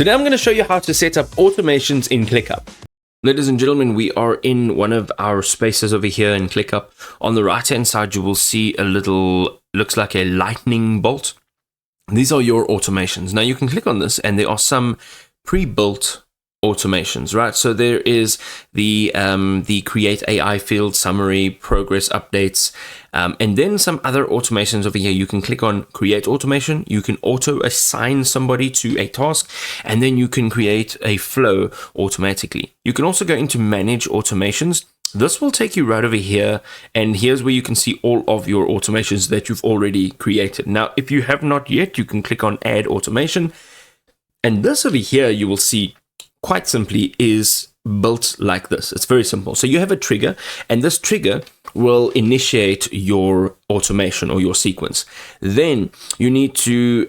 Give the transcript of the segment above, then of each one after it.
Today I'm going to show you how to set up automations in ClickUp. Ladies and gentlemen, we are in one of our spaces over here in ClickUp. On the right hand side you will see a little, looks like a lightning bolt. These are your automations. Now you can click on this and there are some pre-built automations, right? So there is the create AI field, summary, progress updates, and then some other automations over here. You can click on create automation. You can auto assign somebody to a task, and then you can create a flow automatically. You can also go into manage automations. This will take you right over here, and here's where you can see all of your automations that you've already created. Now, if you have not yet, you can click on add automation, and this over here you will see quite simply is built like this. It's very simple. So you have a trigger, and this trigger will initiate your automation or your sequence. Then you need to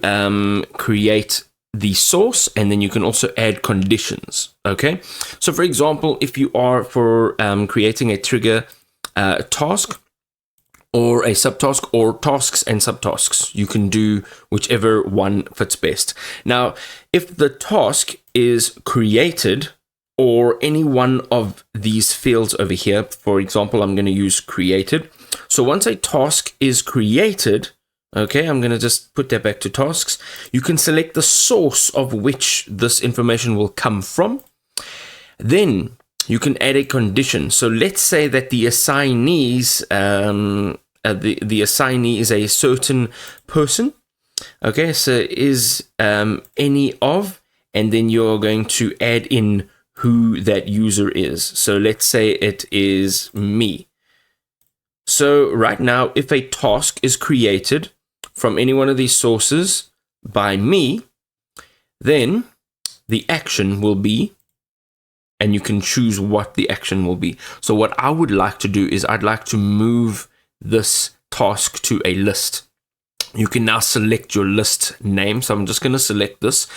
create the source, and then you can also add conditions. Okay. So for example, if you are creating a trigger task, or a subtask, or tasks and subtasks, you can do whichever one fits best. Now, if the task is created, or any one of these fields over here, for example, I'm going to use created. So once a task is created, okay, I'm going to just put that back to tasks. You can select the source of which this information will come from. Then you can add a condition. So let's say that the assignees, the assignee is a certain person. Okay, so is any of, and then you're going to add in who that user is. So let's say it is me. So right now, if a task is created from any one of these sources by me, then the action will be, and you can choose what the action will be. So what I would like to do is I'd like to move this task to a list. You can now select your list name. So I'm just going to select this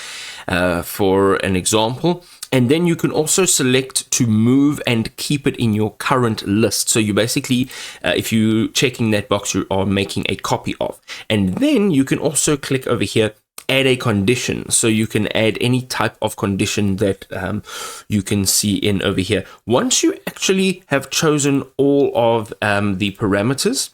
for an example. And then you can also select to move and keep it in your current list. So you basically, if you're checking that box, you are making a copy of. And then you can also click over here, add a condition. So you can add any type of condition that you can see in over here. Once you actually have chosen all of the parameters,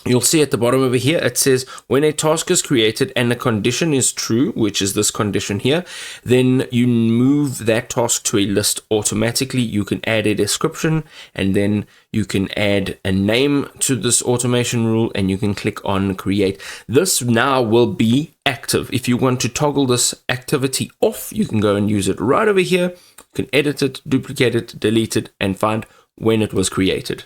you'll see at the bottom over here, it says when a task is created and the condition is true, which is this condition here, then you move that task to a list automatically. You can add a description, and then you can add a name to this automation rule, and you can click on create. This now will be active. If you want to toggle this activity off, you can go and use it right over here. You can edit it, duplicate it, delete it, and find when it was created.